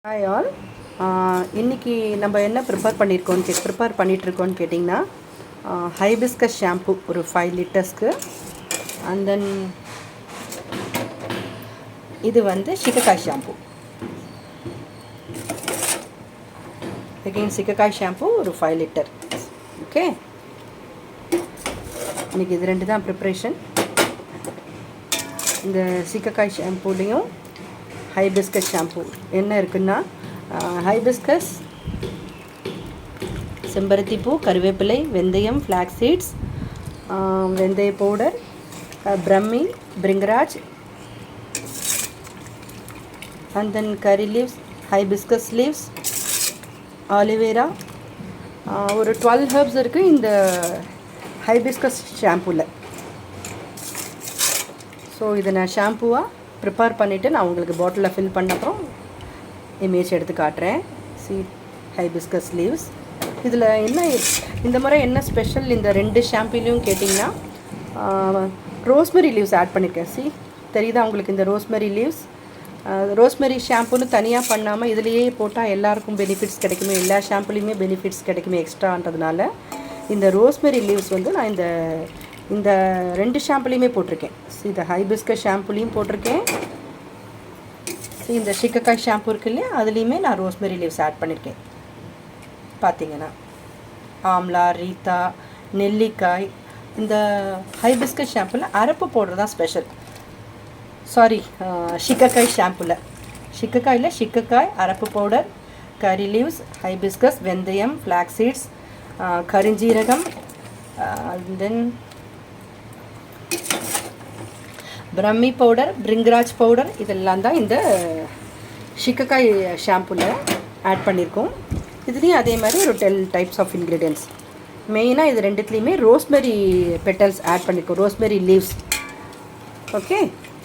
Hi all. இன்றைக்கி நம்ம என்ன ப்ரிப்பேர் பண்ணிகிட்ருக்கோன்னு கேட்டிங்கன்னா ஹைபிஸ்கஸ் ஷாம்பு ஒரு 5 லிட்டர்ஸ்க்கு. அண்ட் தென் இது வந்து சிக்கக்காய் ஷாம்பு. சிக்கக்காய் ஷாம்பு ஒரு 5 லிட்டர். ஓகே, இன்றைக்கி இது 2 தான் ப்ரிப்ரேஷன். இந்த சிக்கக்காய் ஷாம்புலேயும் ஹைபிஸ்கஸ் ஷாம்பு என்ன இருக்குன்னா, ஹைபிஸ்கஸ், செம்பருத்திப்பூ, கருவேப்பிலை, வெந்தயம், ஃப்ளாக்ஸ் சீட்ஸ், வெந்தய powder, brahmi, bhringraj, and then curry leaves, hibiscus leaves, aloe vera, ஒரு 12 ஹெர்ப்ஸ் இருக்குது இந்த ஹைபிஸ்கஸ் ஷாம்புவில். ஸோ இதை நான் ஷாம்புவாக ப்ரிப்பேர் பண்ணிவிட்டு நான் உங்களுக்கு பாட்டிலில் ஃபில் பண்ணப்போ இமேஜ் எடுத்து காட்டுறேன். ஹைபிஸ்கஸ் லீவ்ஸ் இதில் என்ன இந்த முறை என்ன ஸ்பெஷல் இந்த 2 ஷாம்புலையும் கேட்டிங்கன்னா, ரோஸ்மெரி லீவ்ஸ் ஆட் பண்ணியிருக்கேன். தெரியுதா உங்களுக்கு? இந்த ரோஸ்மெரி லீவ்ஸ், ரோஸ்மெரி ஷாம்புன்னு தனியாக பண்ணாமல் இதிலையே போட்டால் எல்லாருக்கும் பெனிஃபிட்ஸ் கிடைக்குமே, எல்லா ஷாம்புலேயுமே பெனிஃபிட்ஸ் கிடைக்குமே எக்ஸ்ட்ரான்றதுனால இந்த ரோஸ்மெரி லீவ்ஸ் வந்து நான் இந்த 2 ஷாம்புலேயுமே போட்டிருக்கேன். இந்த ஹைபிஸ்கஸ் ஷாம்புலேயும் போட்டிருக்கேன். இந்த சிக்கக்காய் ஷாம்பு இருக்கு இல்லையா, அதுலேயுமே நான் ரோஸ்மெரி லீவ்ஸ் ஆட் பண்ணியிருக்கேன். பார்த்தீங்கன்னா ஆம்லா, ரீத்தா, நெல்லிக்காய். இந்த ஹைபிஸ்கஸ் ஷாம்புவில் அரப்பு பவுடர் தான் ஸ்பெஷல். சிக்கக்காய் ஷாம்புவில் சிக்கக்காய், அரப்பு பவுடர், கரி லீவ்ஸ், ஹைபிஸ்கஸ், வெந்தயம், ஃப்ளாக்ஸ் சீட்ஸ், கரிஞ்சீரகம், then brahmi powder, bhringraj powder, இதெல்லாம் தான் இந்த சிக்கக்காய் ஷாம்புவில் ஆட் பண்ணியிருக்கோம். இதுலேயும் அதே மாதிரி ஒரு 10 டைப்ஸ் ஆஃப் இன்க்ரீடியன்ட்ஸ். மெயினாக இது 2த்துலேயுமே ரோஸ்மெரி பெட்டல்ஸ் ஆட் பண்ணியிருக்கோம், ரோஸ்மெரி லீவ்ஸ். ஓகே,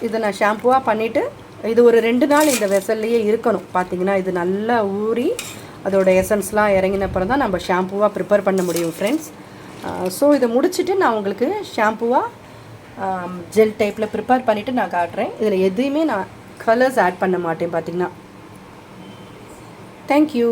இதை நான் ஷாம்புவாக பண்ணிவிட்டு இது ஒரு 2 நாள் இந்த வெசல்லையே இருக்கணும். பார்த்திங்கன்னா இது நல்லா ஊறி அதோட எசன்ஸ்லாம் இறங்கினப்புறம் தான் நம்ம ஷாம்புவாக ப்ரிப்பேர் பண்ண முடியும் ஃப்ரெண்ட்ஸ். ஸோ இதை முடிச்சுட்டு நான் உங்களுக்கு ஷாம்புவாக ஜெல் டைப்பில் ப்ரிப்பேர் பண்ணிவிட்டு நான் காட்டுறேன். இதில் எதுவுமே நான் கலர்ஸ் ஆட் பண்ண மாட்டேன். பார்த்திங்கன்னா தேங்க்யூ.